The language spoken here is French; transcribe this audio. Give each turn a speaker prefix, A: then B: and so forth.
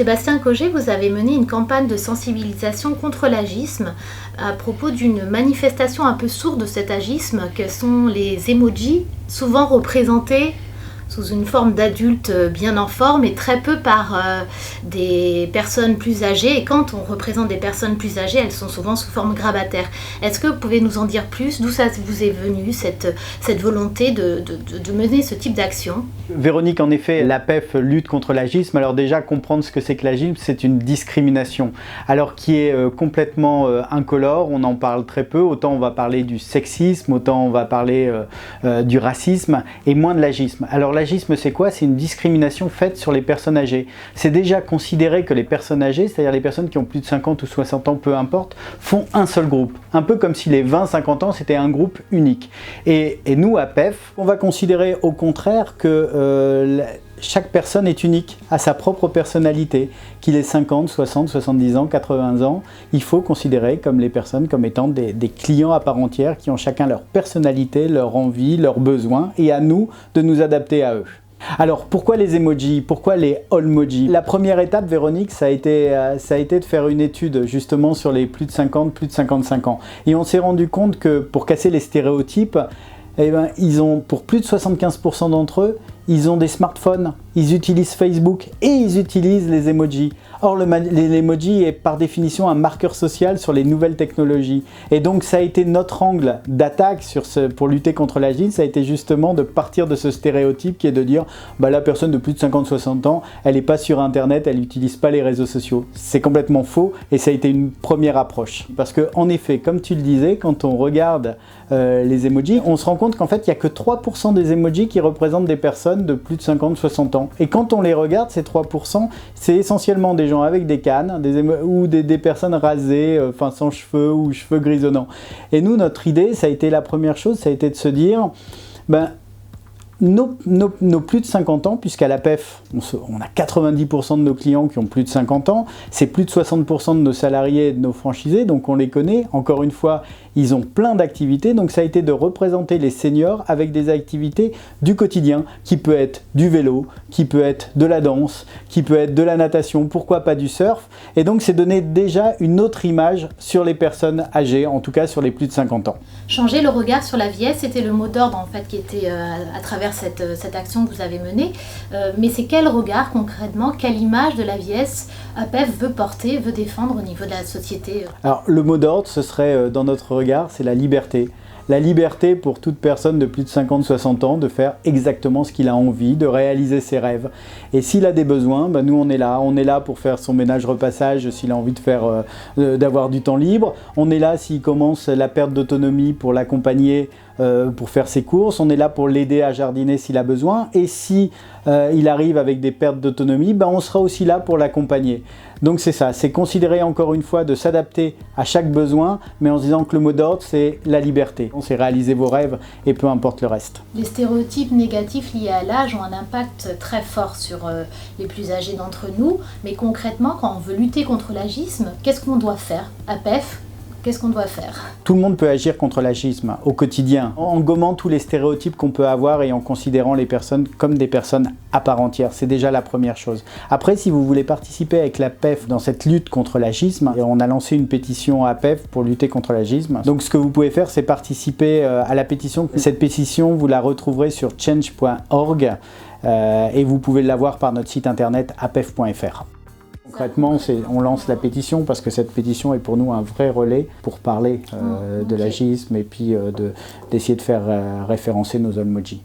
A: Sébastien Cogé, vous avez mené une campagne de sensibilisation contre l'agisme à propos d'une manifestation un peu sourde de cet agisme que sont les emojis, souvent représentés sous une forme d'adulte bien en forme et très peu par des personnes plus âgées. Et quand on représente des personnes plus âgées, elles sont souvent sous forme grabataire. Est-ce que vous pouvez nous en dire plus? D'où ça vous est venu, cette volonté de mener ce type d'action?
B: Véronique, en effet, l'APEF lutte contre l'agisme. Alors déjà, comprendre ce que c'est que l'agisme, c'est une discrimination. Alors qui est complètement incolore, on en parle très peu. Autant on va parler du sexisme, autant on va parler du racisme et moins de l'agisme. Alors l'agisme, c'est quoi? C'est une discrimination faite sur les personnes âgées. C'est déjà considéré que les personnes âgées, c'est-à-dire les personnes qui ont plus de 50 ou 60 ans, peu importe, font un seul groupe. Un peu comme si les 20-50 ans, c'était un groupe unique. Et nous, APEF, on va considérer au contraire que chaque personne est unique, à sa propre personnalité. Qu'il ait 50, 60, 70 ans, 80 ans, il faut considérer comme les personnes comme étant des clients à part entière qui ont chacun leur personnalité, leur envie, leurs besoins, et à nous de nous adapter à eux. Alors pourquoi les emojis? Pourquoi les allmojis? La première étape, Véronique, ça a été de faire une étude justement sur les plus de 50, plus de 55 ans. Et on s'est rendu compte que pour casser les stéréotypes, eh ben, pour plus de 75% d'entre eux, ils ont des smartphones, ils utilisent Facebook et ils utilisent les emojis. Or, l'emoji est par définition un marqueur social sur les nouvelles technologies. Et donc, ça a été notre angle d'attaque pour lutter contre l'agisme, ça a été justement de partir de ce stéréotype qui est de dire bah, la personne de plus de 50-60 ans, elle n'est pas sur Internet, elle n'utilise pas les réseaux sociaux. C'est complètement faux et ça a été une première approche. Parce qu'en effet, comme tu le disais, quand on regarde les emojis, on se rend compte qu'en fait, il n'y a que 3% des emojis qui représentent des personnes de plus de 50-60 ans. Et quand on les regarde, ces 3%, c'est essentiellement des gens avec des cannes ou des personnes rasées, sans cheveux ou cheveux grisonnants. Et nous, notre idée, ça a été la première chose, ça a été de se dire, nos plus de 50 ans, puisqu'à l'APEF, on a 90% de nos clients qui ont plus de 50 ans, c'est plus de 60% de nos salariés et de nos franchisés, donc on les connaît. Encore une fois, ils ont plein d'activités, donc ça a été de représenter les seniors avec des activités du quotidien, qui peut être du vélo, qui peut être de la danse, qui peut être de la natation, pourquoi pas du surf. Et donc c'est donner déjà une autre image sur les personnes âgées, en tout cas sur les plus de 50 ans.
A: Changer le regard sur la vieillesse, c'était le mot d'ordre en fait qui était à travers cette action que vous avez menée. Mais c'est quel regard concrètement, quelle image de la vieillesse APEF veut porter, veut défendre au niveau de la société?
B: Alors le mot d'ordre, ce serait dans notre regard, c'est la liberté. La liberté pour toute personne de plus de 50-60 ans de faire exactement ce qu'il a envie, de réaliser ses rêves. Et s'il a des besoins, nous on est là pour faire son ménage-repassage s'il a envie d'avoir du temps libre. On est là s'il commence la perte d'autonomie pour l'accompagner pour faire ses courses, on est là pour l'aider à jardiner s'il a besoin, et si il arrive avec des pertes d'autonomie, on sera aussi là pour l'accompagner. Donc c'est ça, c'est considérer encore une fois de s'adapter à chaque besoin, mais en se disant que le mot d'ordre c'est la liberté. C'est réaliser vos rêves et peu importe le reste.
A: Les stéréotypes négatifs liés à l'âge ont un impact très fort sur les plus âgés d'entre nous, mais concrètement quand on veut lutter contre l'agisme, qu'est-ce qu'on doit faire? APEF, qu'est-ce qu'on doit faire?
B: Tout le monde peut agir contre l'agisme au quotidien, en gommant tous les stéréotypes qu'on peut avoir et en considérant les personnes comme des personnes à part entière. C'est déjà la première chose. Après, si vous voulez participer avec l'APEF dans cette lutte contre l'agisme, on a lancé une pétition APEF pour lutter contre l'agisme. Donc ce que vous pouvez faire, c'est participer à la pétition. Cette pétition, vous la retrouverez sur change.org et vous pouvez l'avoir par notre site internet apef.fr. Concrètement, on lance la pétition parce que cette pétition est pour nous un vrai relais pour parler de l'agisme et puis d'essayer de faire référencer nos allmojis.